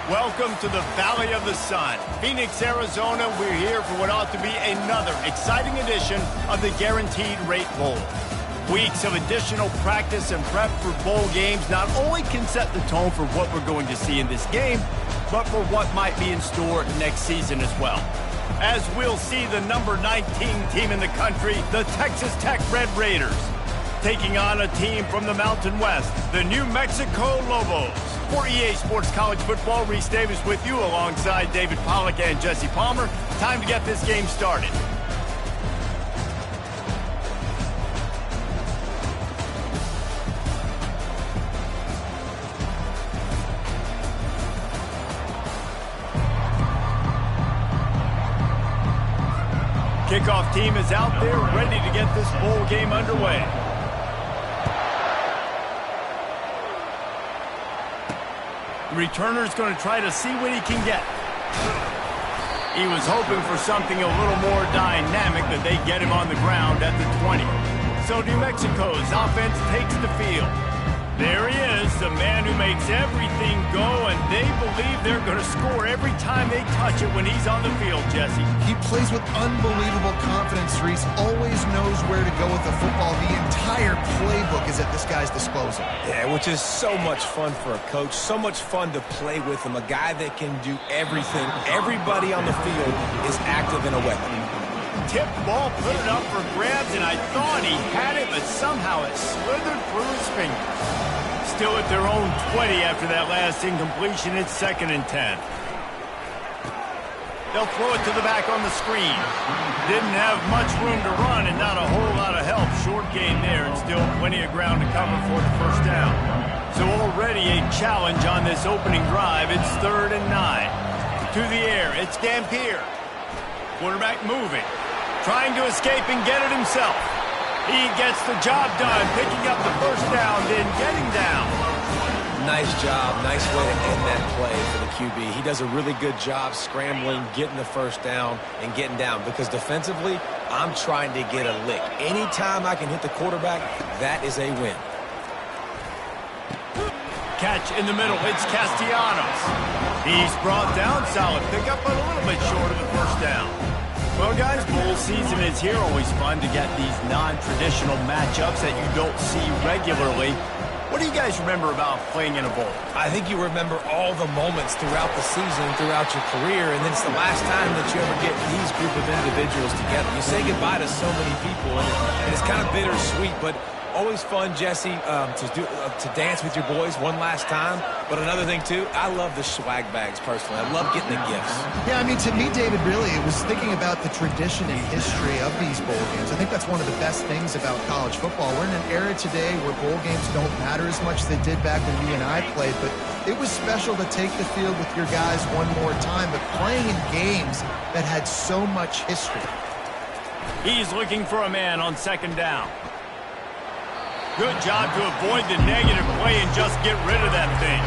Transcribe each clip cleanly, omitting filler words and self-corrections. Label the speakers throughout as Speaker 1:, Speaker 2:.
Speaker 1: Welcome to the Valley of the Sun. Phoenix, Arizona, we're here for what ought to be another exciting edition of the Guaranteed Rate Bowl. Weeks of additional practice and prep for bowl games not only can set the tone for what we're going to see in this game, but for what might be in store next season as well. As we'll see the number 19 team in the country, the Texas Tech Red Raiders, taking on a team from the Mountain West, the New Mexico Lobos. For EA Sports College Football, Reese Davis with you alongside David Pollack and Jesse Palmer. Time to get this game started. Kickoff team is out there ready to get this bowl game underway. The returner's going to try to see what he can get. He was hoping for something a little more dynamic, but they get him on the ground at the 20. So New Mexico's offense takes the field. There he is, the man who makes everything go, and they believe they're going to score every time they touch it when he's on the field, Jesse.
Speaker 2: He plays with unbelievable confidence, Reese. Always knows where to go with the football. The entire playbook is at this guy's disposal.
Speaker 3: Yeah, which is so much fun for a coach. So much fun to play with him. A guy that can do everything. Everybody on the field is active in a weapon.
Speaker 1: Tipped ball, put it up for grabs, and I thought he had it, but somehow it slithered through his fingers. Still at their own 20 after that last incompletion. It's 2nd and 10. They'll throw it to the back on the screen. Didn't have much room to run and not a whole lot of help. Short gain there and still plenty of ground to cover for the first down. So already a challenge on this opening drive. It's 3rd and 9. To the air, it's Dampier. Quarterback moving. Trying to escape and get it himself. He gets the job done, picking up the first down, then getting down.
Speaker 3: Nice job. Nice way to end that play for the QB. He does a really good job scrambling, getting the first down, and getting down. Because defensively, I'm trying to get a lick. Anytime I can hit the quarterback, that is a win.
Speaker 1: Catch in the middle. It's Castellanos. He's brought down. Solid pickup, but a little bit short of the first down. Well, guys, bowl season is here. Always fun to get these non-traditional matchups that you don't see regularly. What do you guys remember about playing in a bowl?
Speaker 3: I think you remember all the moments throughout the season, throughout your career, and then it's the last time that you ever get these group of individuals together. You say goodbye to so many people, and it's kind of bittersweet, but always fun, Jesse, to dance with your boys one last time. But another thing, too, I love the swag bags, personally. I love getting the gifts.
Speaker 2: Yeah, I mean, to me, David, really, it was thinking about the tradition and history of these bowl games. I think that's one of the best things about college football. We're in an era today where bowl games don't matter as much as they did back when you and I played, but it was special to take the field with your guys one more time, but playing in games that had so much history.
Speaker 1: He's looking for a man on 2nd down. Good job to avoid the negative play and just get rid of that thing.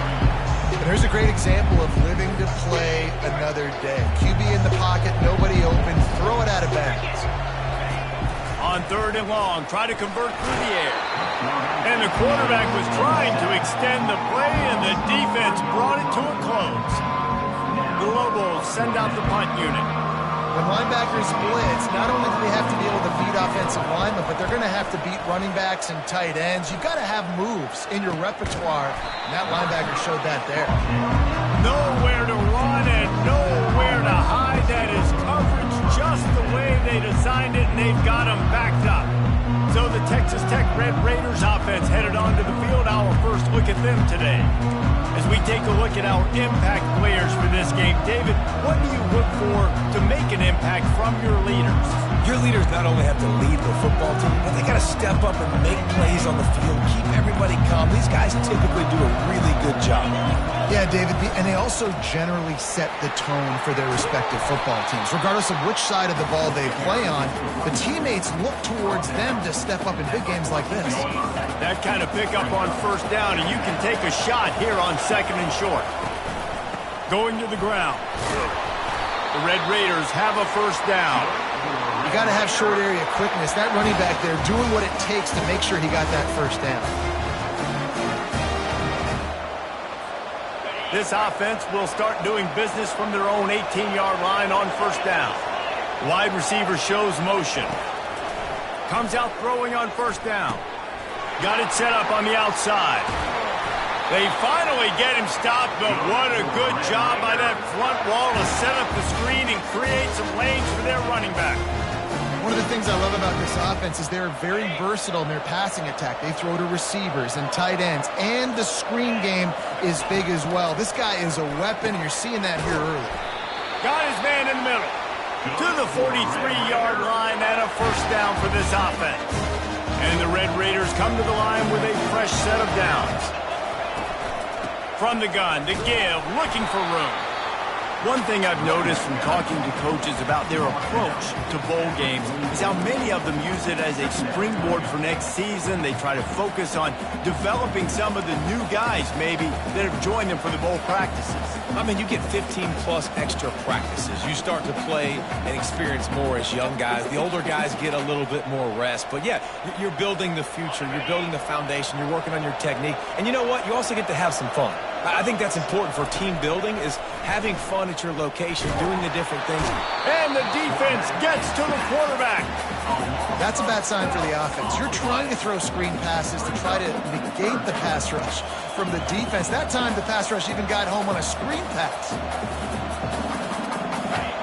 Speaker 2: And there's a great example of living to play another day. QB in the pocket, nobody open, throw it out of bounds.
Speaker 1: On 3rd and long, try to convert through the air. And the quarterback was trying to extend the play, and the defense brought it to a close. The Lobos send out the punt unit.
Speaker 2: When linebackers blitz, not only do they have to be able to beat offensive linemen, but they're going to have to beat running backs and tight ends. You've got to have moves in your repertoire, and that linebacker showed that there.
Speaker 1: Nowhere to run and nowhere to hide. That is coverage just the way they designed it, and they've got them backed up. So the Texas Tech Red Raiders offense headed onto the field. Our first look at them today. As we take a look at our impact players for this game, David, what do you look for to make an impact from your leaders?
Speaker 3: Your leaders not only have to lead the football team, but they got to step up and make plays on the field, keep everybody calm. These guys typically do a really good job.
Speaker 2: Yeah, David, and they also generally set the tone for their respective football teams. Regardless of which side of the ball they play on, the teammates look towards them to step up in big games like this.
Speaker 1: That kind of pickup on 1st down, and you can take a shot here on 2nd and short. Going to the ground. The Red Raiders have a 1st down.
Speaker 2: You got to have short area quickness. That running back there doing what it takes to make sure he got that 1st down.
Speaker 1: This offense will start doing business from their own 18-yard line on first down. Wide receiver shows motion. Comes out throwing on first down. Got it set up on the outside. They finally get him stopped, but what a good job by that front wall to set up the screen and create some lanes for their running back.
Speaker 2: One of the things I love about this offense is they're very versatile in their passing attack. They throw to receivers and tight ends, and the screen game is big as well. This guy is a weapon, and you're seeing that here early.
Speaker 1: Got his man in the middle. To the 43-yard line and a first down for this offense. And the Red Raiders come to the line with a fresh set of downs. From the gun, the give, looking for room. One thing I've noticed from talking to coaches about their approach to bowl games is how many of them use it as a springboard for next season. They try to focus on developing some of the new guys, maybe, that have joined them for the bowl practices.
Speaker 3: I mean, you get 15-plus extra practices. You start to play and experience more as young guys. The older guys get a little bit more rest. But, yeah, you're building the future. You're building the foundation. You're working on your technique. And you know what? You also get to have some fun. I think that's important for team building, is having fun at your location, doing the different things.
Speaker 1: And the defense gets to the quarterback.
Speaker 2: That's a bad sign for the offense. You're trying to throw screen passes to try to negate the pass rush from the defense. That time, the pass rush even got home on a screen pass.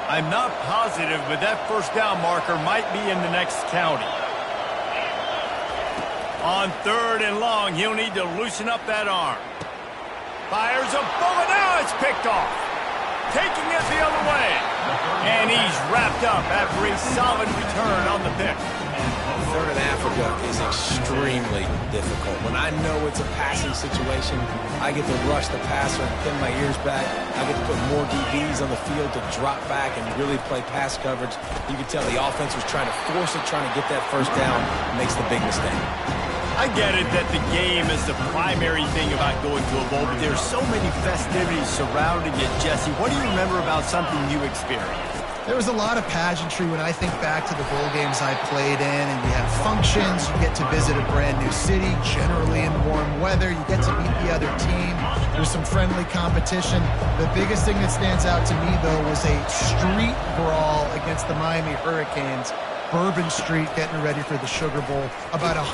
Speaker 1: I'm not positive, but that first down marker might be in the next county. On 3rd and long, he'll need to loosen up that arm. Fires a bullet. Now it's picked off. Taking it the other way. And he's wrapped up after a solid return on the pick.
Speaker 3: 3rd and Africa is extremely difficult. When I know it's a passing situation, I get to rush the passer and pin my ears back. I get to put more DBs on the field to drop back and really play pass coverage. You can tell the offense was trying to force it, trying to get that first down, and makes the big mistake.
Speaker 1: I get it that the game is the primary thing about going to a bowl, but there's so many festivities surrounding it. Jesse, what do you remember about something you experienced?
Speaker 2: There was a lot of pageantry when I think back to the bowl games I played in, and you have functions, you get to visit a brand new city, generally in warm weather, you get to meet the other team, there's some friendly competition. The biggest thing that stands out to me, though, was a street brawl against the Miami Hurricanes. Bourbon Street getting ready for the Sugar Bowl, about 100.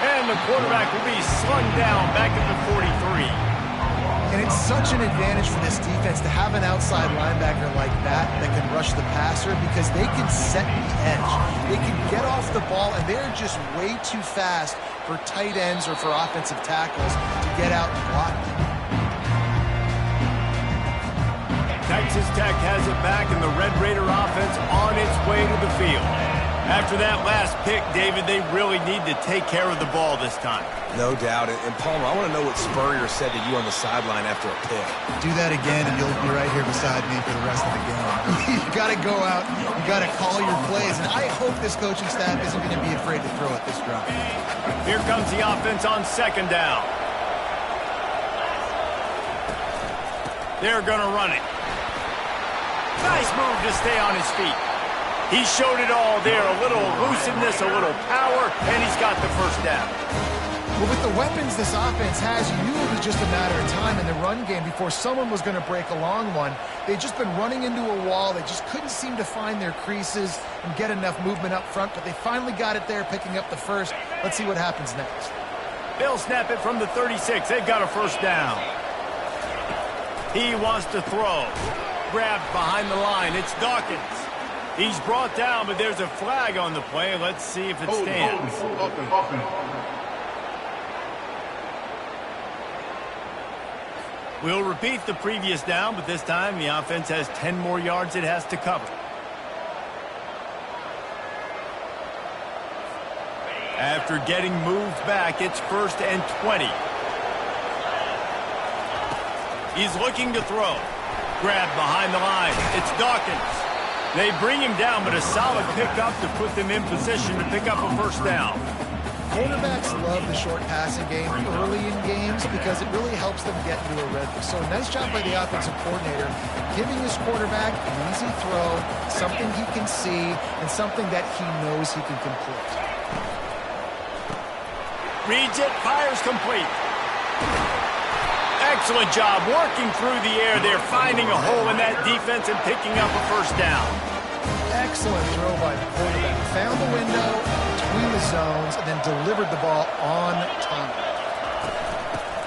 Speaker 1: And the quarterback will be slung down back at the 43.
Speaker 2: And it's such an advantage for this defense to have an outside linebacker like that can rush the passer, because they can set the edge. They can get off the ball, and they're just way too fast for tight ends or for offensive tackles to get out and block them.
Speaker 1: Texas Tech has it back, and the Red Raider offense on its way to the field. After that last pick, David, they really need to take care of the ball this time.
Speaker 3: No doubt. And Palmer, I want to know what Spurrier said to you on the sideline after a pick.
Speaker 2: Do that again, and you'll be right here beside me for the rest of the game. You got to go out. You got to call your plays. And I hope this coaching staff isn't going to be afraid to throw at this drive.
Speaker 1: Here comes the offense on 2nd down. They're going to run it. Nice move to stay on his feet. He showed it all there, a little elusiveness, a little power, and he's got the first down.
Speaker 2: Well, with the weapons this offense has, you knew it was just a matter of time in the run game before someone was going to break a long one. They'd just been running into a wall. They just couldn't seem to find their creases and get enough movement up front, but they finally got it there, picking up the first. Let's see what happens next.
Speaker 1: They'll snap it from the 36. They've got a first down. He wants to throw. Grabbed behind the line. It's Dawkins. He's brought down, but there's a flag on the play. Let's see if it stands. We'll repeat the previous down, but this time the offense has 10 more yards it has to cover. After getting moved back, it's 1st and 20. He's looking to throw. Grabbed behind the line. It's Dawkins. They bring him down, but a solid pickup to put them in position to pick up a first down.
Speaker 2: Quarterbacks love the short passing game early in games because it really helps them get into a rhythm. So nice job by the offensive coordinator, giving his quarterback an easy throw, something he can see, and something that he knows he can complete.
Speaker 1: Reads it, fires complete. Excellent job working through the air there, finding a hole in that defense and picking up a first down.
Speaker 2: Excellent throw by the quarterback. Found the window between the zones and then delivered the ball on time.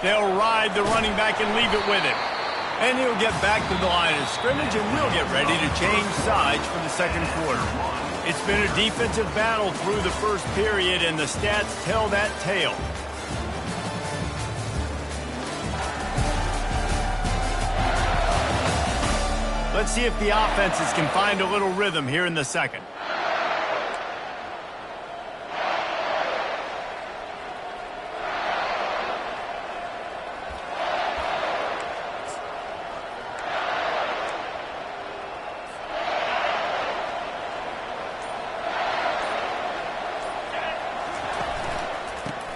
Speaker 1: They'll ride the running back and leave it with him. And he'll get back to the line of scrimmage, and we'll get ready to change sides for the second quarter. It's been a defensive battle through the first period, and the stats tell that tale. Let's see if the offenses can find a little rhythm here in the second.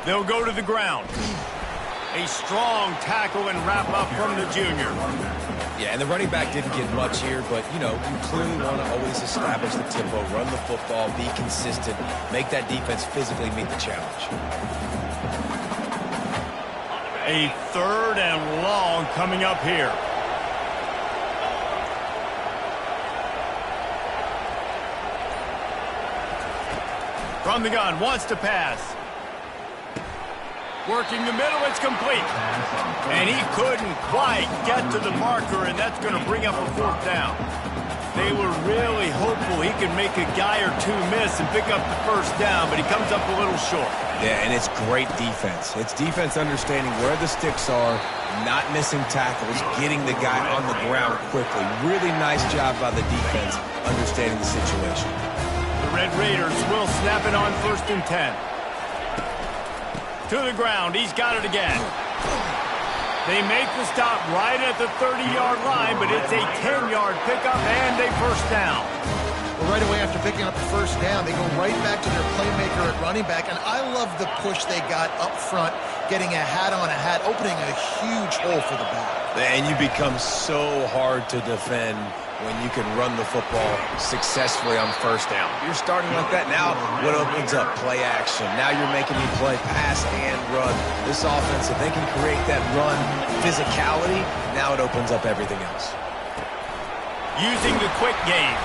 Speaker 1: They'll go to the ground. A strong tackle and wrap up from the junior.
Speaker 3: Yeah, and the running back didn't get much here, but, you know, you clearly want to always establish the tempo, run the football, be consistent, make that defense physically meet the challenge.
Speaker 1: A 3rd and long coming up here. From the gun, wants to pass. Working the middle, it's complete. And he couldn't quite get to the marker, and that's going to bring up a 4th down. They were really hopeful he could make a guy or two miss and pick up the first down, but he comes up a little short.
Speaker 3: Yeah, and it's great defense. It's defense understanding where the sticks are, not missing tackles, getting the guy on the ground quickly. Really nice job by the defense understanding the situation.
Speaker 1: The Red Raiders will snap it on 1st and 10. To the ground. He's got it again. They make the stop right at the 30-yard line, but it's a 10-yard pickup and a first down.
Speaker 2: Well, right away after picking up the first down, they go right back to their playmaker at running back, and I love the push they got up front, getting a hat on a hat, opening a huge hole for the back.
Speaker 3: And you become so hard to defend when you can run the football successfully on first down. You're starting like that. Now what opens up? Play action. Now you're making me play pass and run. This offense, if they can create that run physicality, now it opens up everything else.
Speaker 1: Using the quick game.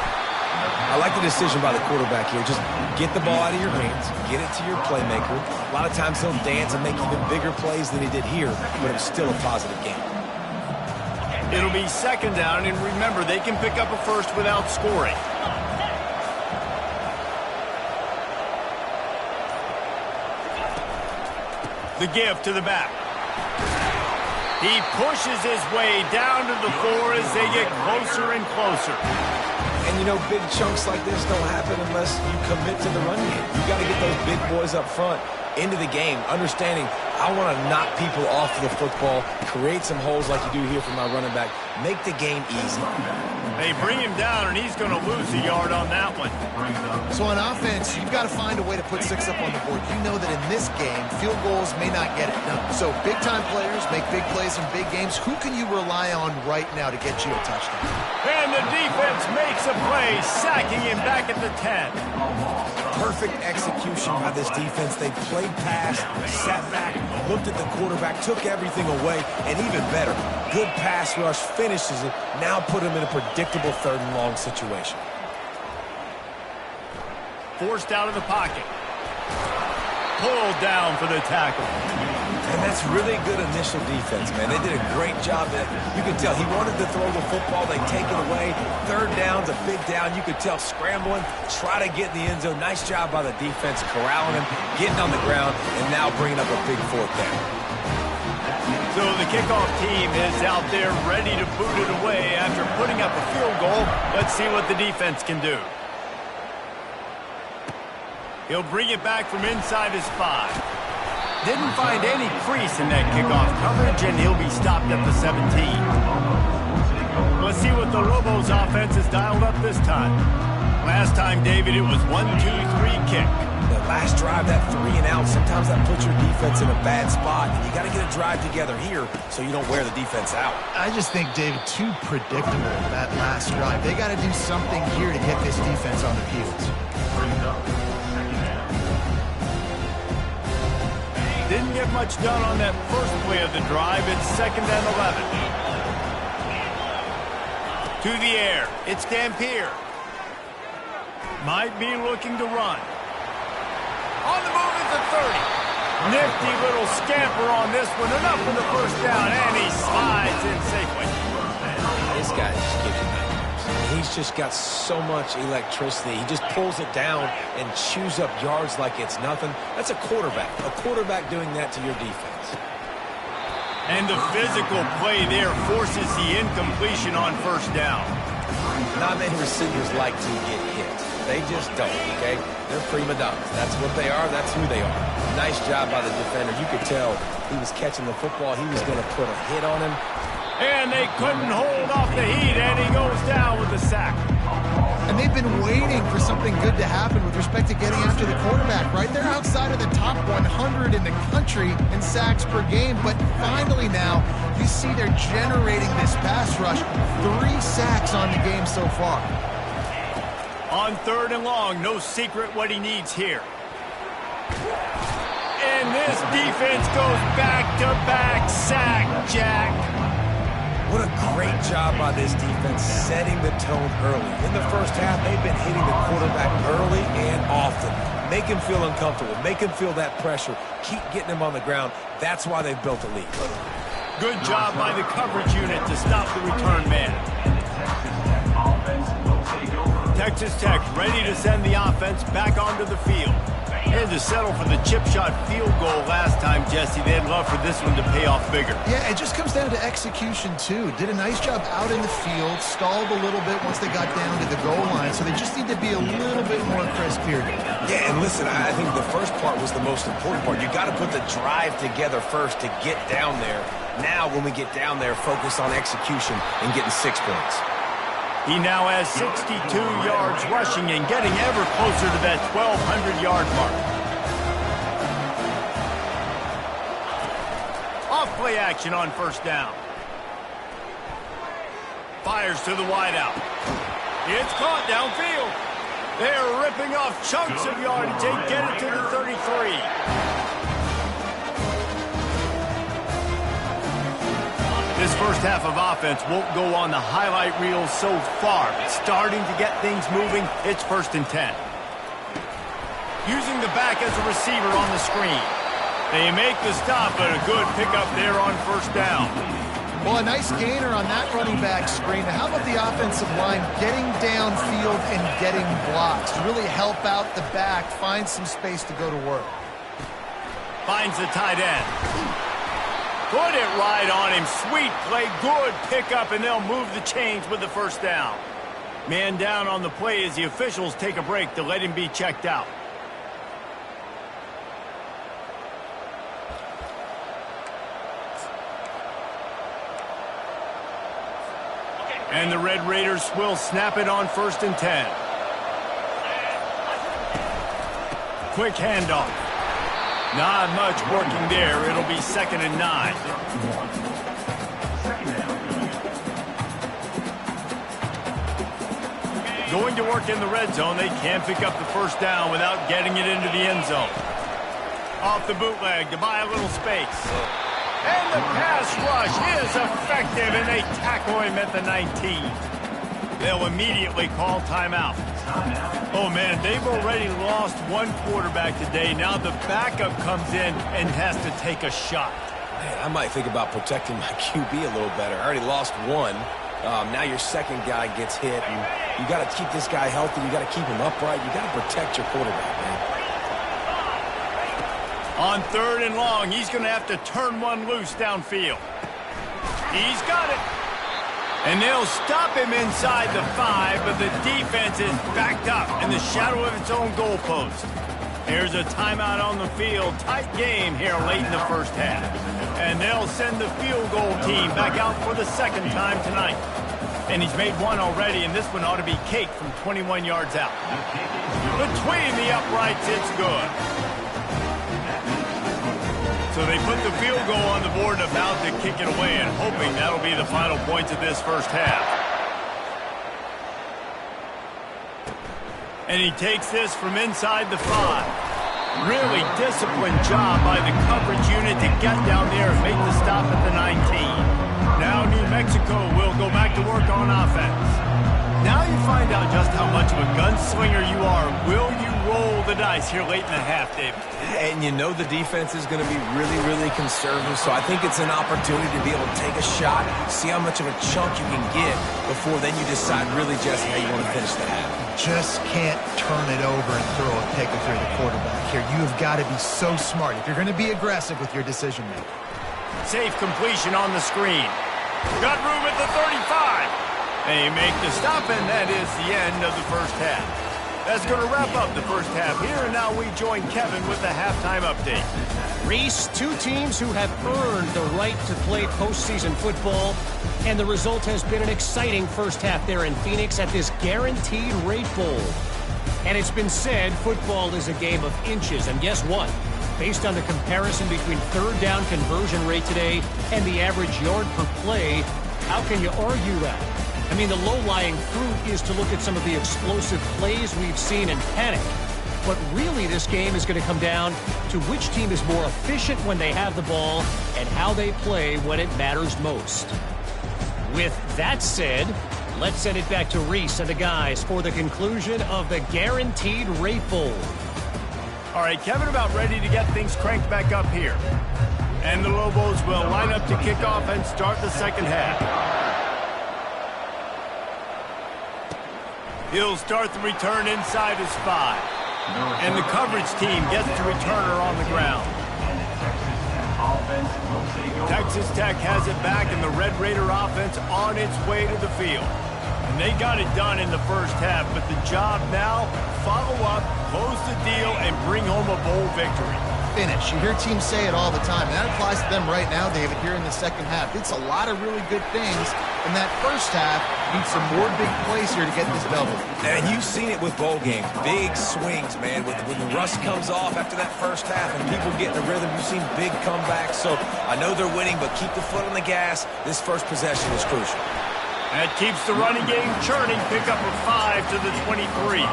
Speaker 3: I like the decision by the quarterback here. Just get the ball out of your hands, get it to your playmaker. A lot of times he'll dance and make even bigger plays than he did here, but it's still a positive game.
Speaker 1: It'll be 2nd down, and remember, they can pick up a first without scoring. The give to the back. He pushes his way down to the floor as they get closer and closer.
Speaker 3: And, you know, big chunks like this don't happen unless you commit to the run game. You got to get those big boys up front into the game, understanding I want to knock people off the football, create some holes like you do here for my running back, make the game easy.
Speaker 1: They bring him down, and he's going to lose a yard on that one.
Speaker 2: So on offense, you've got to find a way to put 6 up on the board. You know that in this game, field goals may not get it done. So big-time players make big plays in big games. Who can you rely on right now to get you a touchdown?
Speaker 1: And the defense makes a play, sacking him back at the 10.
Speaker 3: Perfect execution by this defense. They played pass, sat back, looked at the quarterback, took everything away, and even better, good pass rush, finishes it, now put him in a predictable 3rd and long situation.
Speaker 1: Forced out of the pocket. Pulled down for the tackle.
Speaker 3: And that's really good initial defense, man. They did a great job. You could tell he wanted to throw the football. They take it away. 3rd down's a big down. You could tell scrambling, try to get in the end zone. Nice job by the defense, corralling him, getting on the ground, and now bringing up a big 4th down.
Speaker 1: So the kickoff team is out there ready to boot it away after putting up a field goal. Let's see what the defense can do. He'll bring it back from inside his 5. Didn't find any crease in that kickoff coverage, and he'll be stopped at the 17. Let's see what the Lobos offense has dialed up this time. Last time, David, it was 1-2-3 kick.
Speaker 3: The last drive, that 3 and out, sometimes that puts your defense in a bad spot. And you got to get a drive together here so you don't wear the defense out.
Speaker 2: I just think, David, too predictable that last drive. They got to do something here to get this defense on their heels.
Speaker 1: Didn't get much done on that first play of the drive. It's 2nd and 11. To the air. It's Dampier. Might be looking to run. On the move at the 30. Nifty little scamper on this one. Enough for the first down, and he slides in safely.
Speaker 3: This guy just gives you nightmares. He's just got so much electricity. He just pulls it down and chews up yards like it's nothing. That's a quarterback. A quarterback doing that to your defense.
Speaker 1: And the physical play there forces the incompletion on first down.
Speaker 3: Not many receivers like to get hit. They just don't, okay? They're prima donnas. That's what they are. That's who they are. Nice job by the defender. You could tell he was catching the football. He was going to put a hit on him.
Speaker 1: And they couldn't hold off the heat, and he goes down with the sack.
Speaker 2: And they've been waiting for something good to happen with respect to getting after the quarterback, right? They're outside of the top 100 in the country in sacks per game, but finally now you see they're generating this pass rush. 3 sacks on the game so far.
Speaker 1: On 3rd and long, no secret what he needs here. And this defense goes back-to-back sack, Jack.
Speaker 3: What a great job by this defense setting the tone early. In the first half, they've been hitting the quarterback early and often. Make him feel uncomfortable. Make him feel that pressure. Keep getting him on the ground. That's why they've built a lead.
Speaker 1: Good job by the coverage unit to stop the return man. Texas Tech ready to send the offense back onto the field. Had to settle for the chip shot field goal last time, Jesse. They'd love for this one to pay off bigger.
Speaker 2: Yeah, it just comes down to execution, too. Did a nice job out in the field, stalled a little bit once they got down to the goal line, so they just need to be a little bit more crisp here.
Speaker 3: Yeah, and listen, I think the first part was the most important part. You got to put the drive together first to get down there. Now, when we get down there, focus on execution and getting 6 points.
Speaker 1: He now has 62 yards rushing and getting ever closer to that 1,200-yard mark. Off-play action on first down. Fires to the wideout. It's caught downfield. They're ripping off chunks of yardage. They get it to the 33. This first half of offense won't go on the highlight reel so far. Starting to get things moving, it's 1st and 10. Using the back as a receiver on the screen. They make the stop, but a good pickup there on first down.
Speaker 2: Well, a nice gainer on that running back screen. How about the offensive line getting downfield and getting blocks to really help out the back, find some space to go to work?
Speaker 1: Finds the tight end. Put it right on him. Sweet play. Good pickup, and they'll move the chains with the first down. Man down on the play as the officials take a break to let him be checked out. And the Red Raiders will snap it on 1st and 10. Quick handoff. Not much working there. It'll be 2nd and 9. Going to work in the red zone. They can't pick up the first down without getting it into the end zone. Off the bootleg to buy a little space. And the pass rush is effective, and they tackle him at the 19. They'll immediately call timeout. Oh, man, they've already lost one quarterback today. Now the backup comes in and has to take a shot.
Speaker 3: Man, I might think about protecting my QB a little better. I already lost one. Now your second guy gets hit, and you got to keep this guy healthy. You got to keep him upright. You got to protect your quarterback, man.
Speaker 1: On 3rd and long, he's going to have to turn one loose downfield. He's got it. And they'll stop him inside the 5, but the defense is backed up in the shadow of its own goalpost. Here's a timeout on the field. Tight game here late in the first half. And they'll send the field goal team back out for the 2nd time tonight. And he's made one already, and this one ought to be cake from 21 yards out. Between the uprights, it's good. So they put the field goal on the board, about to kick it away, and hoping that'll be the final points of this first half. And he takes this from inside the 5. Really disciplined job by the coverage unit to get down there and make the stop at the 19. Now New Mexico will go back to work on offense. Now you find out just how much of a gunslinger you are. Will you roll the dice here late in the half, David?
Speaker 3: And you know the defense is going to be really, really conservative, so I think it's an opportunity to be able to take a shot, see how much of a chunk you can get before then you decide really just how you want to finish the half.
Speaker 2: Just can't turn it over and throw a pick if you're the quarterback here. You have got to be so smart if you're going to be aggressive with your decision making.
Speaker 1: Safe completion on the screen. Got room at the 35. They make the stop, and that is the end of the first half. That's going to wrap up the first half here, and now we join Kevin with the halftime update.
Speaker 4: Reese, two teams who have earned the right to play postseason football, and the result has been an exciting first half there in Phoenix at this Guaranteed Rate Bowl. And it's been said football is a game of inches, and guess what? Based on the comparison between third down conversion rate today and the average yard per play, how can you argue that? I mean, the low-lying fruit is to look at some of the explosive plays we've seen in panic. But really, this game is going to come down to which team is more efficient when they have the ball and how they play when it matters most. With that said, let's send it back to Reese and the guys for the conclusion of the Guaranteed Rate Bowl.
Speaker 1: All right, Kevin, about ready to get things cranked back up here. And the Lobos will line up to kick off and start the second half. He'll start the return inside his 5. And the coverage team gets the returner on the ground. Texas Tech has it back, and the Red Raider offense on its way to the field. And they got it done in the first half, but the job now, follow up, close the deal, and bring home a bowl victory.
Speaker 2: Finish. You hear teams say it all the time, and that applies to them right now, David, here in the second half. It's a lot of really good things, and that first half needs some more big plays here to get this double.
Speaker 3: And you've seen it with bowl games. Big swings, man. When the rust comes off after that first half and people get in the rhythm, you've seen big comebacks. So I know they're winning, but keep the foot on the gas. This first possession is crucial.
Speaker 1: That keeps the running game churning. Pick up a 5 to the 23.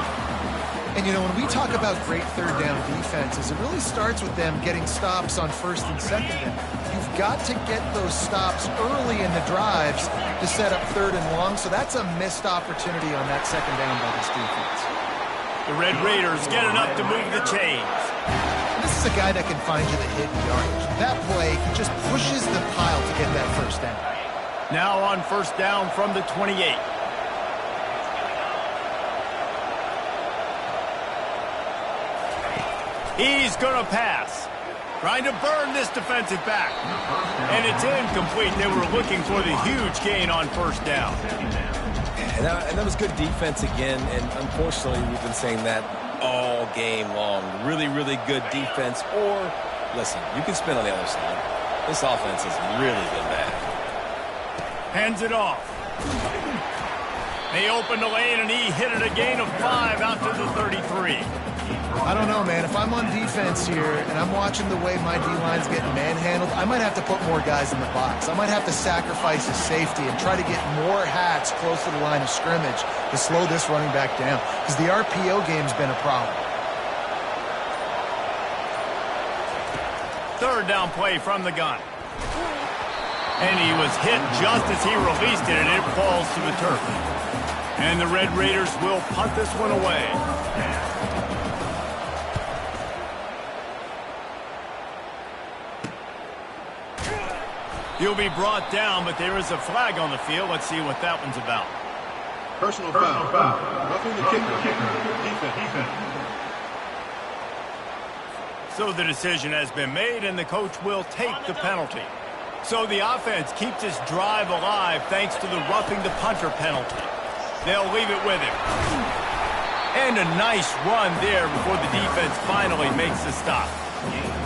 Speaker 2: And, you know, when we talk about great third down defenses, it really starts with them getting stops on first and second down. You've got to get those stops early in the drives to set up third and long, so that's a missed opportunity on that second down by this defense.
Speaker 1: The Red Raiders get enough to move the chains.
Speaker 2: This is a guy that can find you the hidden yardage. That play, he just pushes the pile to get that first down.
Speaker 1: Now on first down from the 28. He's going to pass. Trying to burn this defensive back. And it's incomplete. They were looking for the huge gain on first down.
Speaker 3: And that was good defense again, and unfortunately we've been saying that all game long. Really, really good defense. Or, listen, you can spin on the other side. This offense has really been bad.
Speaker 1: Hands it off. They opened the lane, and he hit it a gain of 5 out to the 33.
Speaker 2: I don't know, man. If I'm on defense here and I'm watching the way my D-line's getting manhandled, I might have to put more guys in the box. I might have to sacrifice his safety and try to get more hats close to the line of scrimmage to slow this running back down, because the RPO game's been a problem.
Speaker 1: Third down play from the gun. And he was hit just as he released it, and it falls to the turf. And the Red Raiders will punt this one away. He'll be brought down, but there is a flag on the field. Let's see what that one's about.
Speaker 5: Personal foul. Roughing the kicker. Defense.
Speaker 1: So the decision has been made, and the coach will take the penalty. So the offense keeps this drive alive thanks to the roughing the punter penalty. They'll leave it with him. And a nice run there before the defense finally makes the stop.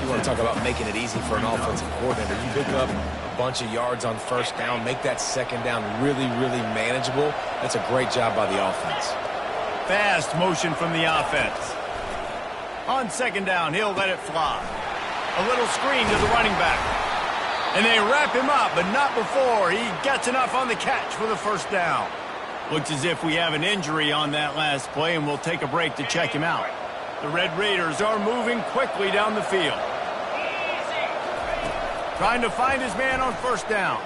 Speaker 3: You want to talk about making it easy for an offensive coordinator. You pick up a bunch of yards on first down, make that second down really, really manageable. That's a great job by the offense.
Speaker 1: Fast motion from the offense. On second down, he'll let it fly. A little screen to the running back. And they wrap him up, but not before he gets enough on the catch for the first down. Looks as if we have an injury on that last play, and we'll take a break to check him out. The Red Raiders are moving quickly down the field. Trying to find his man on first down.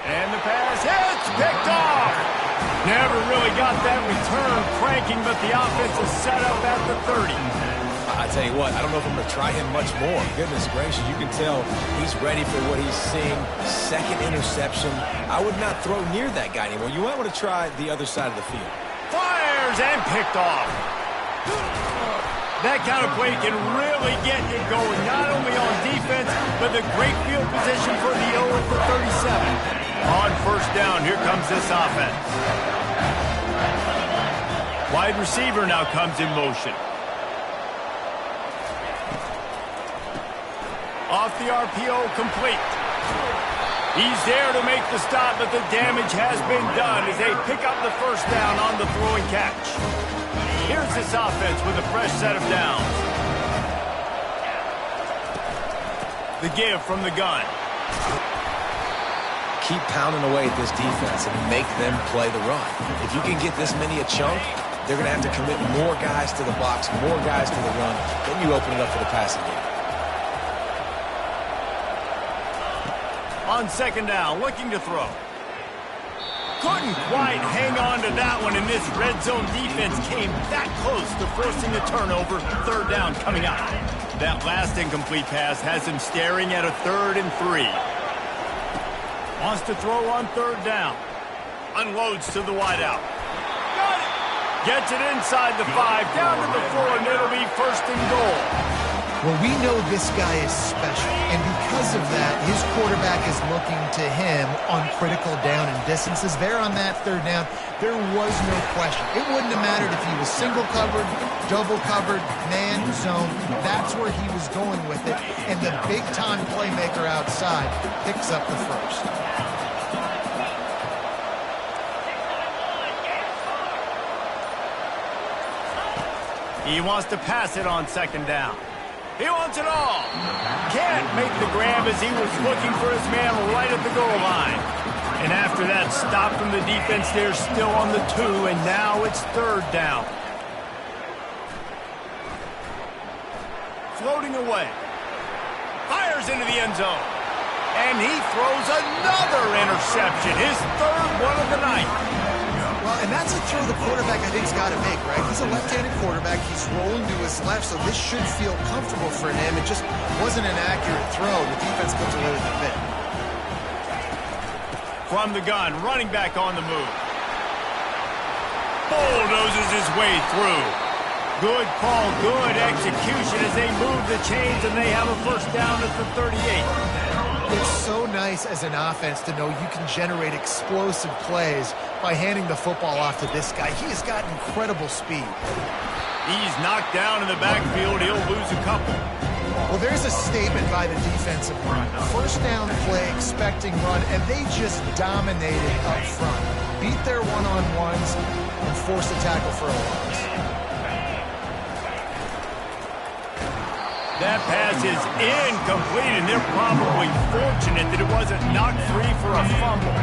Speaker 1: And the pass hits, picked off. Never really got that return cranking, but the offense is set up at the 30.
Speaker 3: I tell you what, I don't know if I'm going to try him much more. Goodness gracious, you can tell he's ready for what he's seeing. Second interception. I would not throw near that guy anymore. You might want to try the other side of the field.
Speaker 1: Fires and picked off. That kind of play can really get you going, not only on defense, but the great field position for the 0 for 37. On first down, here comes this offense. Wide receiver now comes in motion. Off the RPO, complete. He's there to make the stop, but the damage has been done as they pick up the first down on the throwing catch. Here's this offense with a fresh set of downs. The give from the gun.
Speaker 3: Keep pounding away at this defense and make them play the run. If you can get this many a chunk, they're going to have to commit more guys to the box, more guys to the run. Then you open it up for the passing game.
Speaker 1: On second down, looking to throw. Couldn't quite hang on to that one, and this red zone defense came that close to forcing a turnover. Third down coming up. That last incomplete pass has him staring at a 3rd and 3. Wants to throw on third down. Unloads to the wideout. Got it! Gets it inside the 5, down to the 4, and it'll be first and goal.
Speaker 2: Well, we know this guy is special, and because of that, his quarterback is looking to him on critical down and distances. There on that third down, there was no question. It wouldn't have mattered if he was single covered, double covered, man, zone. That's where he was going with it, and the big-time playmaker outside picks up the first.
Speaker 1: He wants to pass it on second down. He wants it all. Can't make the grab as he was looking for his man right at the goal line. And after that stop from the defense, they're still on the 2, and now it's third down. Floating away. Fires into the end zone. And he throws another interception, his 3rd one of the night.
Speaker 2: Well, and that's a throw the quarterback, I think, has got to make, right? He's a left-handed quarterback. He's rolling to his left, so this should feel comfortable for him. It just wasn't an accurate throw. The defense comes away with the bit.
Speaker 1: From the gun, running back on the move. Bulldozes his way through. Good call, good execution as they move the chains, and they have a first down at the 38.
Speaker 2: It's so nice as an offense to know you can generate explosive plays by handing the football off to this guy. He has got incredible speed.
Speaker 1: He's knocked down in the backfield. He'll lose a couple.
Speaker 2: Well, there's a statement by the defensive line. First down play, expecting run, and they just dominated up front. Beat their one-on-ones and forced a tackle for a loss.
Speaker 1: That pass is incomplete, and they're probably fortunate that it wasn't knocked free for a fumble.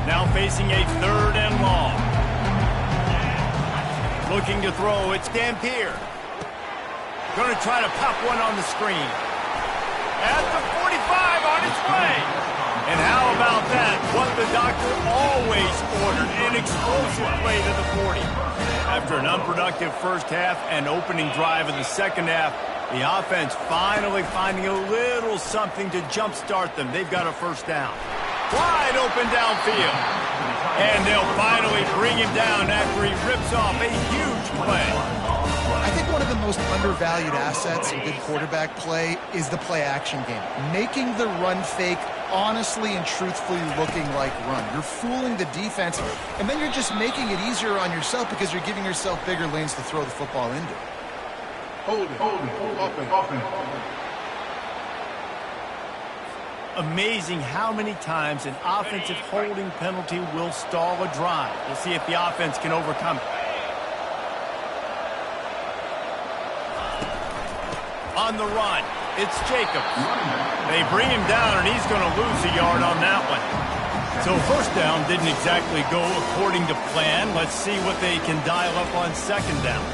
Speaker 1: Now facing a 3rd and long. Looking to throw, it's Dampier. Going to try to pop one on the screen. At the 45, on its way. And how about that? What the doctor always ordered, an explosive play to the 40. After an unproductive first half and opening drive in the second half, the offense finally finding a little something to jumpstart them. They've got a first down. Wide open downfield. And they'll finally bring him down after he rips off a huge play.
Speaker 2: I think one of the most undervalued assets in good quarterback play is the play-action game. Making the run fake honestly and truthfully looking like run. You're fooling the defense, and then you're just making it easier on yourself because you're giving yourself bigger lanes to throw the football into.
Speaker 5: Hold it. Offense.
Speaker 1: Amazing how many times an offensive holding penalty will stall a drive. We'll see if the offense can overcome it. On the run, it's Jacobs. They bring him down, and he's going to lose a yard on that one. So first down didn't exactly go according to plan. Let's see what they can dial up on second down.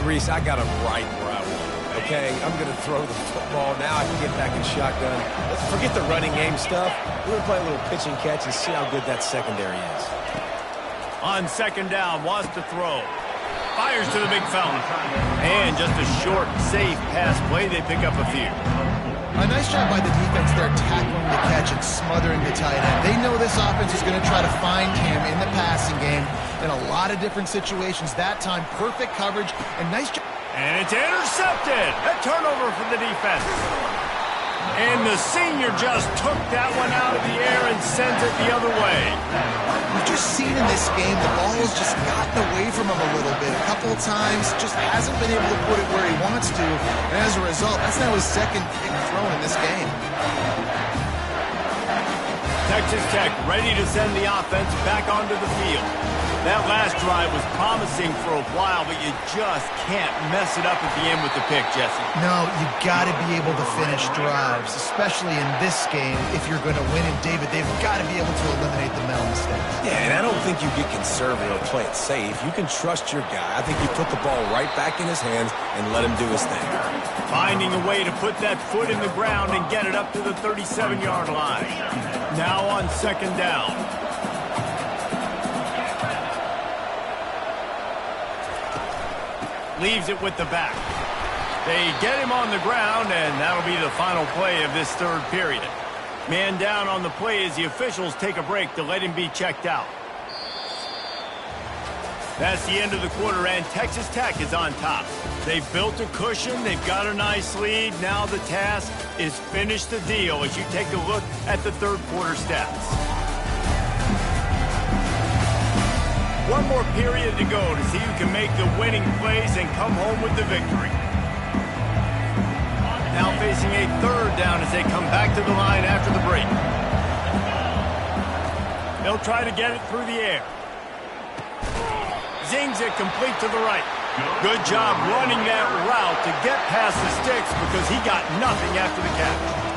Speaker 3: Reese, I got him right where I want him, okay? I'm going to throw the football. Now I can get back in shotgun. Let's forget the running game stuff. We're going to play a little pitch and catch and see how good that secondary is.
Speaker 1: On second down, wants to throw. Fires to the big fella. And just a short, safe pass play. They pick up a few.
Speaker 2: A nice job by the defense there, tackling the catch and smothering the tight end. They know this offense is going to try to find him in the passing game in a lot of different situations. That time, perfect coverage and nice job.
Speaker 1: And it's intercepted. A turnover for the defense. And the senior just took that one out of the air and sends it the other way.
Speaker 2: We've just seen in this game the ball has just gotten away from him a little bit. A couple of times, just hasn't been able to put it where he wants to. And as a result, that's now his second pick thrown in this game.
Speaker 1: Texas Tech ready to send the offense back onto the field. That last drive was promising for a while, but you just can't mess it up at the end with the pick, Jesse.
Speaker 2: No, you got to be able to finish drives, especially in this game if you're going to win. And David, they've got to be able to eliminate the mental mistakes.
Speaker 3: Yeah, and I don't think you get conservative or play it safe. You can trust your guy. I think you put the ball right back in his hands and let him do his thing.
Speaker 1: Finding a way to put that foot in the ground and get it up to the 37-yard line. Now on second down. Leaves it with the back. They get him on the ground, and that'll be the final play of this third period. Man down on the play as the officials take a break to let him be checked out. That's the end of the quarter, and Texas Tech is on top. They've built a cushion. They've got a nice lead. Now the task is finish the deal as you take a look at the third quarter stats. One more period to go to see who can make the winning plays and come home with the victory. Now facing a third down as they come back to the line after the break. They'll try to get it through the air. Zings it complete to the right. Good job running that route to get past the sticks because he got nothing after the catch.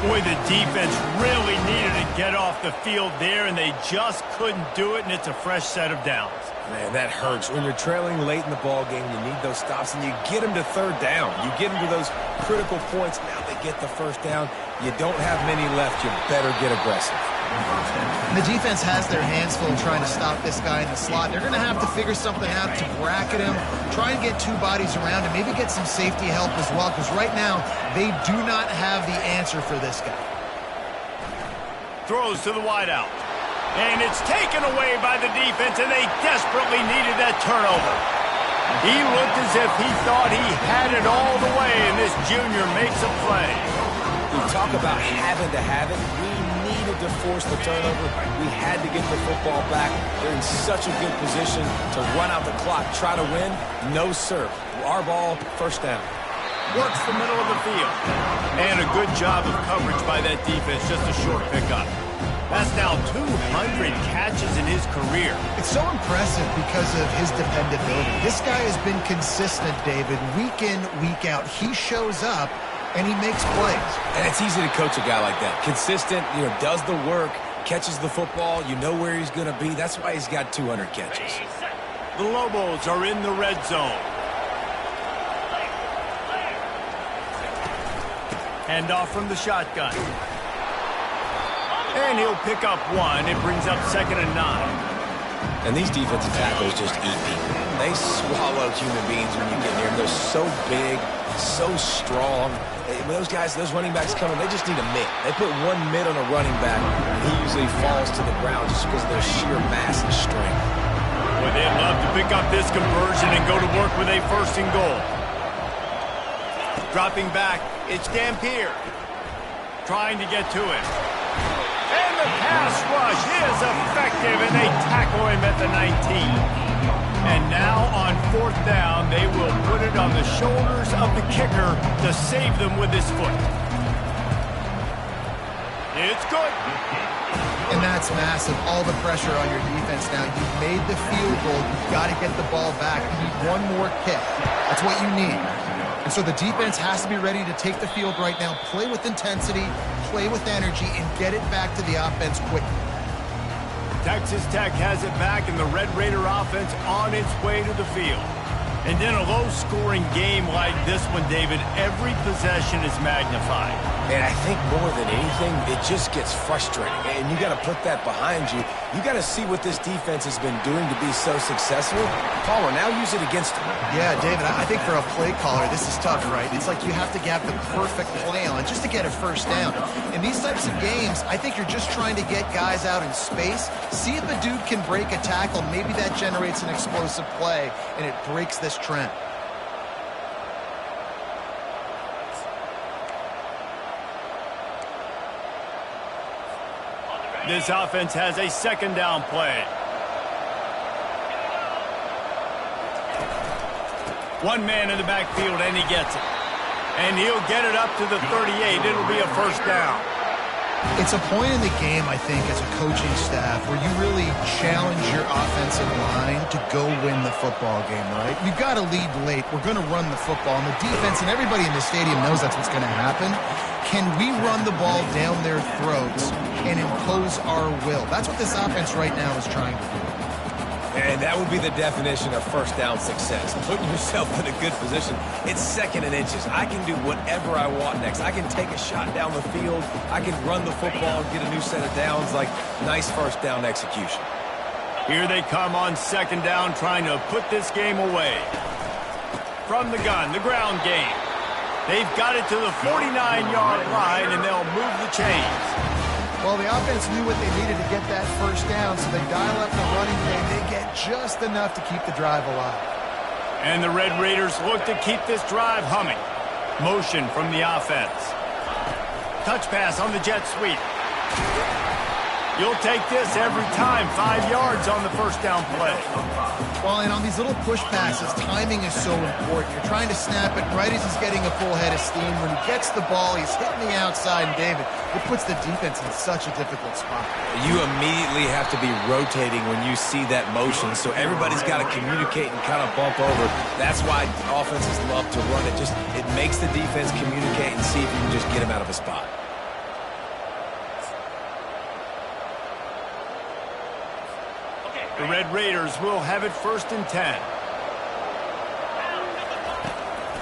Speaker 1: Boy, the defense really needed to get off the field there, and they just couldn't do it, and it's a fresh set of downs.
Speaker 3: Man, that hurts. When you're trailing late in the ball game, you need those stops, and you get them to third down. You get them to those critical points. Now they get the first down. You don't have many left. You better get aggressive.
Speaker 2: And the defense has their hands full trying to stop this guy in the slot. They're going to have to figure something out to bracket him, try and get two bodies around him, maybe get some safety help as well, because right now they do not have the answer for this guy.
Speaker 1: Throws to the wideout. And it's taken away by the defense, and they desperately needed that turnover. He looked as if he thought he had it all the way, and this junior makes a play.
Speaker 3: We talk about having to have it. We needed to force the turnover. We had to get the football back. They're in such a good position to run out the clock, try to win. No, sir. Our ball, first down.
Speaker 1: Works the middle of the field. And a good job of coverage by that defense, just a short pickup. That's now 200 catches in his career.
Speaker 2: It's so impressive because of his dependability. This guy has been consistent, David, week in, week out. He shows up, and he makes plays.
Speaker 3: And it's easy to coach a guy like that. Consistent, does the work, catches the football, you know where he's going to be. That's why he's got 200 catches.
Speaker 1: The Lobos are in the red zone. Hand off from the shotgun. And he'll pick up one. It brings up 2nd and 9.
Speaker 3: And these defensive tackles just eat people. They swallow human beings when you get near them. They're so big, so strong. When those guys, those running backs come in, they just need a mitt. They put one mitt on a running back, and he usually falls to the ground just because of their sheer mass and strength.
Speaker 1: Boy, they'd love to pick up this conversion and go to work with a 1st and goal. Dropping back, it's Dampier. Trying to get to him. And the pass rush is effective, and they tackle him at the 19. And now on 4th down, they will put it on the shoulders of the kicker to save them with his foot. It's good.
Speaker 2: And that's massive. All the pressure on your defense now. You've made the field goal. You've got to get the ball back. You need one more kick. That's what you need. And so the defense has to be ready to take the field right now, play with intensity, play with energy, and get it back to the offense quickly.
Speaker 1: Texas Tech has it back, and the Red Raider offense on its way to the field. And in a low-scoring game like this one, David, every possession is magnified.
Speaker 3: And I think more than anything, it just gets frustrating. And you got to put that behind you. You got to see what this defense has been doing to be so successful. Palmer, now use it against them.
Speaker 2: Yeah, David, I think for a play caller, this is tough, right? It's like you have to have the perfect play on just to get a first down. In these types of games, I think you're just trying to get guys out in space, see if a dude can break a tackle. Maybe that generates an explosive play, and it breaks this trend.
Speaker 1: This offense has a second down play. One man in the backfield, and he gets it. And he'll get it up to the 38. It'll be a first down.
Speaker 2: It's a point in the game, I think, as a coaching staff where you really challenge your offensive line to go win the football game, right? You've got to lead late. We're going to run the football. And the defense and everybody in the stadium knows that's what's going to happen. Can we run the ball down their throats and impose our will? That's what this offense right now is trying to do.
Speaker 3: And that would be the definition of first down success. Putting yourself in a good position. It's second and inches. I can do whatever I want next. I can take a shot down the field. I can run the football and get a new set of downs. Like, nice first down execution.
Speaker 1: Here they come on second down, trying to put this game away. From the gun, the ground game. They've got it to the 49-yard line, and they'll move the chains.
Speaker 2: Well, the offense knew what they needed to get that first down, so they dial up the running game. They get just enough to keep the drive alive.
Speaker 1: And the Red Raiders look to keep this drive humming. Motion from the offense. Touch pass on the jet sweep. You'll take this every time. 5 yards on the first down play.
Speaker 2: Well, and on these little push passes, timing is so important. You're trying to snap it right as he's getting a full head of steam. When he gets the ball, he's hitting the outside, and David, it puts the defense in such a difficult spot.
Speaker 3: You immediately have to be rotating when you see that motion, so everybody's got to communicate and kind of bump over. That's why offenses love to run it. It makes the defense communicate and see if you can just get him out of a spot.
Speaker 1: The Red Raiders will have it first and 10.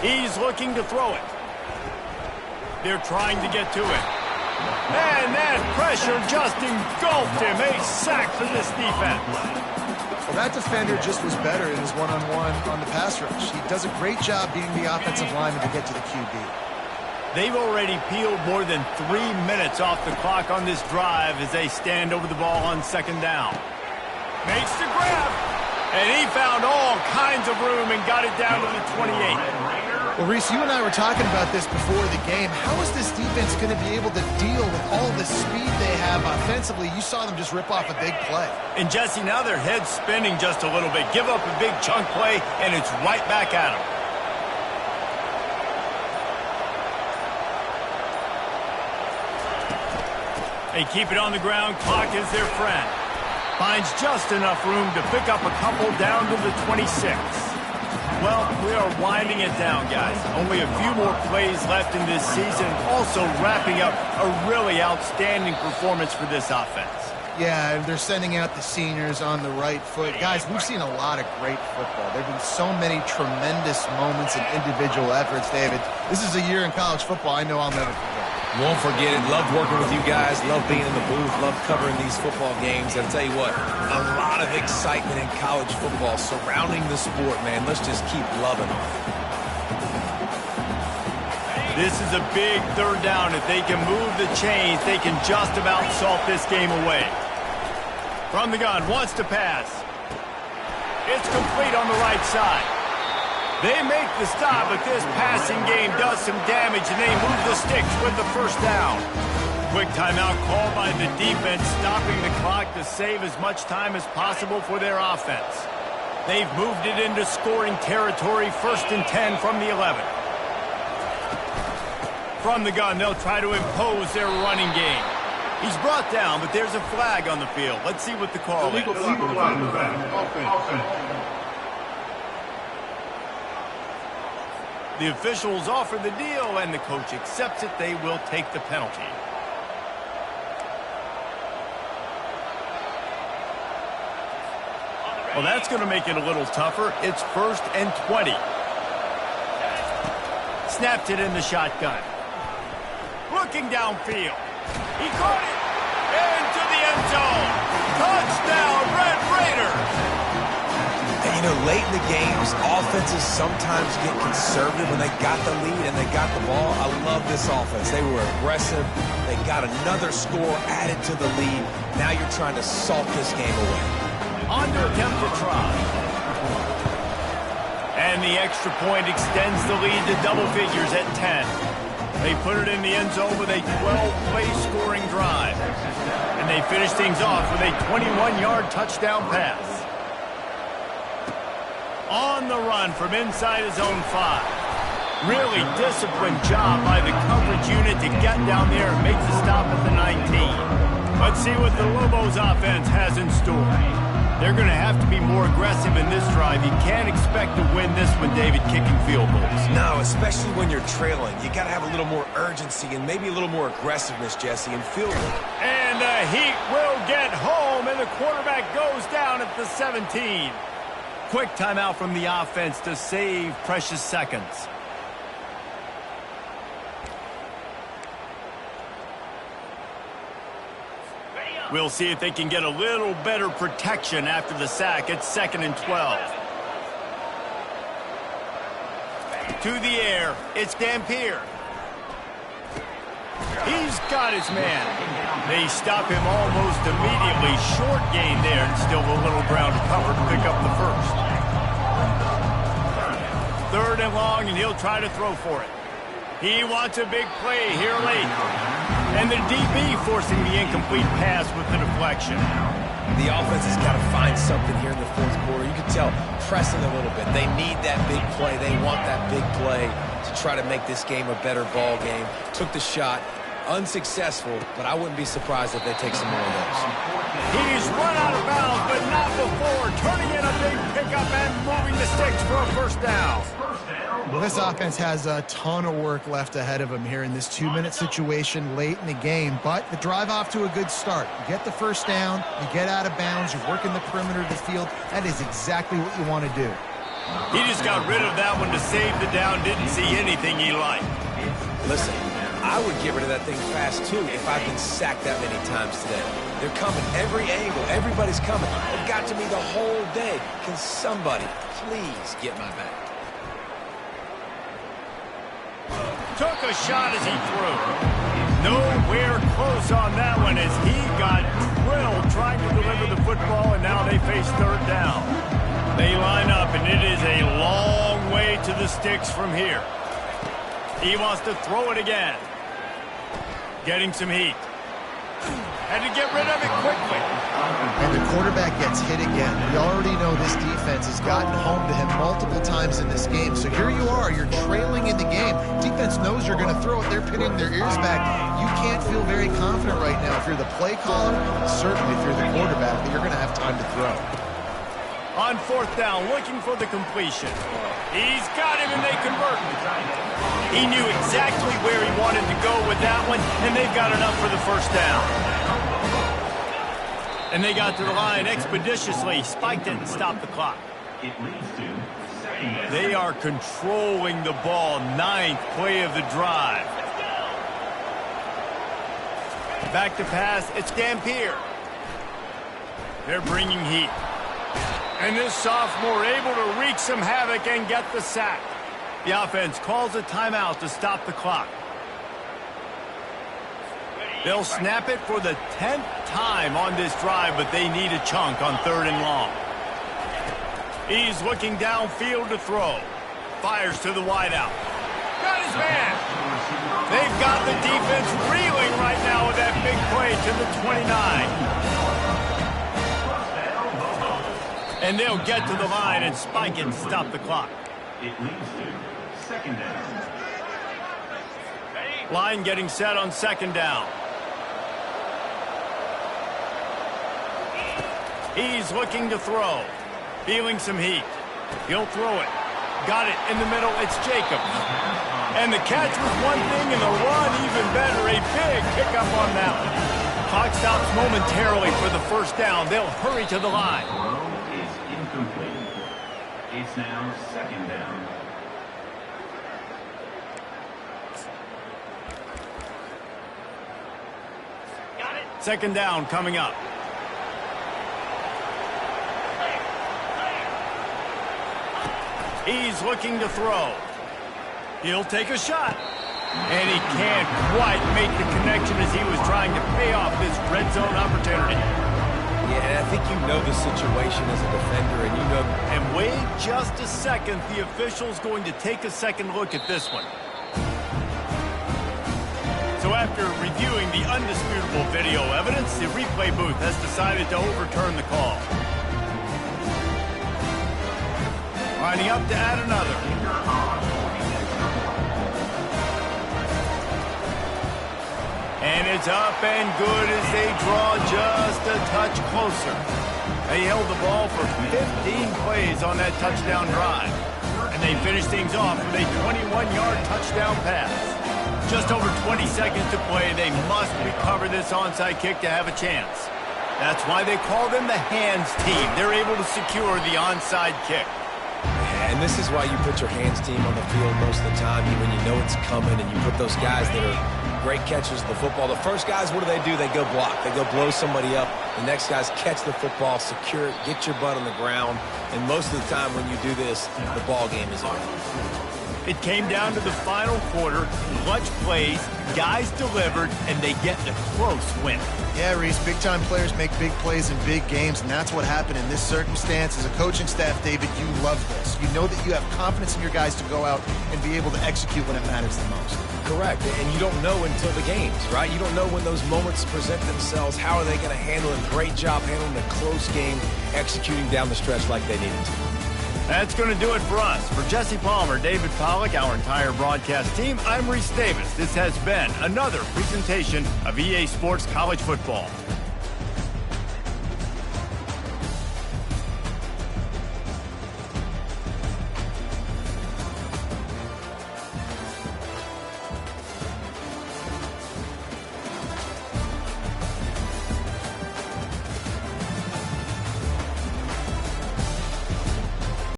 Speaker 1: He's looking to throw it. They're trying to get to it. And that pressure just engulfed him. A sack for this defense.
Speaker 2: Well, that defender just was better in his one-on-one on the pass rush. He does a great job beating the offensive lineman to get to the QB.
Speaker 1: They've already peeled more than 3 minutes off the clock on this drive as they stand over the ball on second down. Makes the grab, and he found all kinds of room and got it down to the 28.
Speaker 2: Well, Reese, you and I were talking about this before the game. How is this defense going to be able to deal with all the speed they have offensively? You saw them just rip off a big play.
Speaker 1: And, Jesse, now their head's spinning just a little bit. Give up a big chunk play, and it's right back at them. They keep it on the ground. Clock is their friend. Finds just enough room to pick up a couple down to the 26. Well, we are winding it down, guys. Only a few more plays left in this season. Also wrapping up a really outstanding performance for this offense.
Speaker 2: Yeah, they're sending out the seniors on the right foot. Guys, we've seen a lot of great football. There have been so many tremendous moments and individual efforts, David. This is a year in college football I know I'll never forget.
Speaker 3: Won't forget it. Loved working with you guys. Loved being in the booth. Loved covering these football games. I'll tell you what, a lot of excitement in college football surrounding the sport, man. Let's just keep loving it.
Speaker 1: This is a big third down. If they can move the chains, they can just about salt this game away. From the gun, wants to pass. It's complete on the right side. They make the stop, but this passing game does some damage, and they move the sticks with the first down. Quick timeout called by the defense, stopping the clock to save as much time as possible for their offense. They've moved it into scoring territory, first and 10 from the 11. From the gun, they'll try to impose their running game. He's brought down, but there's a flag on the field. Let's see what the call is.
Speaker 5: Illegal flag. Offense.
Speaker 1: The officials offer the deal, and the coach accepts it. They will take the penalty. Well, that's going to make it a little tougher. It's 1st and 20. Snapped it in the shotgun. Looking downfield. He caught it. Into the end zone. Touchdown, Red Raiders.
Speaker 3: And, you know, late in the games, offenses sometimes get conservative when they got the lead and they got the ball. I love this offense. They were aggressive. They got another score added to the lead. Now you're trying to salt this game away.
Speaker 1: On to attempt to try. And the extra point extends the lead to double figures at 10. They put it in the end zone with a 12-play scoring drive. And they finish things off with a 21-yard touchdown pass. On the run from inside his own 5. Really disciplined job by the coverage unit to get down there and make the stop at the 19. Let's see what the Lobos offense has in store. They're going to have to be more aggressive in this drive. You can't expect to win this one, David, kicking field goals.
Speaker 3: No, especially when you're trailing. You got to have a little more urgency and maybe a little more aggressiveness, Jesse, and field goal.
Speaker 1: And the Heat will get home, and the quarterback goes down at the 17. Quick timeout from the offense to save precious seconds. We'll see if they can get a little better protection after the sack. It's 2nd and 12. To the air, it's Dampier. He's got his man. They stop him almost immediately. Short gain there, and still a little ground to cover to pick up the first. 3rd and long, and he'll try to throw for it. He wants a big play here late. And the DB forcing the incomplete pass with the deflection.
Speaker 3: The offense has got to find something here in the 4th quarter. You can tell pressing a little bit. They need that big play. They want that big play to try to make this game a better ball game. Took the shot. Unsuccessful, but I wouldn't be surprised if they take some more of those.
Speaker 1: He's run out of bounds, but not before. Turning in a big pickup and moving the sticks for a 1st down.
Speaker 2: Well, this offense has a ton of work left ahead of them here in this 2-minute situation late in the game, but the drive off to a good start. You get the 1st down, you get out of bounds, you work in the perimeter of the field. That is exactly what you want to do.
Speaker 1: He just got rid of that one to save the down, didn't see anything he liked.
Speaker 3: Listen, I would get rid of that thing fast, too, if I've been sacked that many times today. They're coming every angle. Everybody's coming. They've got to me the whole day. Can somebody please get my back?
Speaker 1: Took a shot as he threw. Nowhere close on that one as he got drilled trying to deliver the football, and now they face 3rd down. They line up, and it is a long way to the sticks from here. He wants to throw it again. Getting some heat. Had to get rid of it quickly.
Speaker 2: And the quarterback gets hit again. We already know this defense has gotten home to him multiple times in this game. So here you are, you're trailing in the game. Defense knows you're going to throw it. They're pinning their ears back. You can't feel very confident right now if you're the play caller, certainly if you're the quarterback, that you're going to have time to throw.
Speaker 1: On 4th down, looking for the completion. He's got him, and they convert. He knew exactly where he wanted to go with that one, and they've got enough for the 1st down. And they got to the line expeditiously, spiked it, and stopped the clock. They are controlling the ball, 9th play of the drive. Back to pass, it's Dampier. They're bringing heat. And this sophomore able to wreak some havoc and get the sack. The offense calls a timeout to stop the clock. They'll snap it for the 10th time on this drive, but they need a chunk on 3rd and long. He's looking downfield to throw. Fires to the wideout. Got his man. They've got the defense reeling right now with that big play to the 29. And they'll get to the line and spike it and stop the clock.
Speaker 5: It leads to 2nd down.
Speaker 1: Line getting set on 2nd down. He's looking to throw. Feeling some heat. He'll throw it. Got it in the middle. It's Jacobs. And the catch was one thing and the run even better. A big pickup on that one. Clock stops momentarily for the 1st down. They'll hurry to the line.
Speaker 5: It's now second down.
Speaker 1: Second down coming up. He's looking to throw. He'll take a shot. And he can't quite make the connection as he was trying to pay off this red zone opportunity.
Speaker 3: Yeah, and I think you know the situation as a defender, and you know...
Speaker 1: And wait just a second. The official's going to take a second look at this one. So after reviewing the undisputable video evidence, the replay booth has decided to overturn the call. Lining up to add another. And it's up and good as they draw just a touch closer. They held the ball for 15 plays on that touchdown drive. And they finished things off with a 21-yard touchdown pass. Just over 20 seconds to play. They must recover this onside kick to have a chance. That's why they call them the hands team. They're able to secure the onside kick.
Speaker 3: And this is why you put your hands team on the field most of the time when you know it's coming, and you put those guys that are great catchers of the football. The first guys, what do? They go block. They go blow somebody up. The next guys catch the football, secure it, get your butt on the ground. And most of the time when you do this, the ball game is over.
Speaker 1: It came down to the final quarter, clutch plays, guys delivered, and they get the close win.
Speaker 2: Yeah, Reese, big-time players make big plays in big games, and that's what happened in this circumstance. As a coaching staff, David, you love this. You know that you have confidence in your guys to go out and be able to execute when it matters the most.
Speaker 3: Correct, and you don't know until the games, right? You don't know when those moments present themselves. How are they going to handle it? Great job handling a close game, executing down the stretch like they needed to.
Speaker 1: That's going to do it for us. For Jesse Palmer, David Pollack, our entire broadcast team, I'm Reese Davis. This has been another presentation of EA Sports College Football.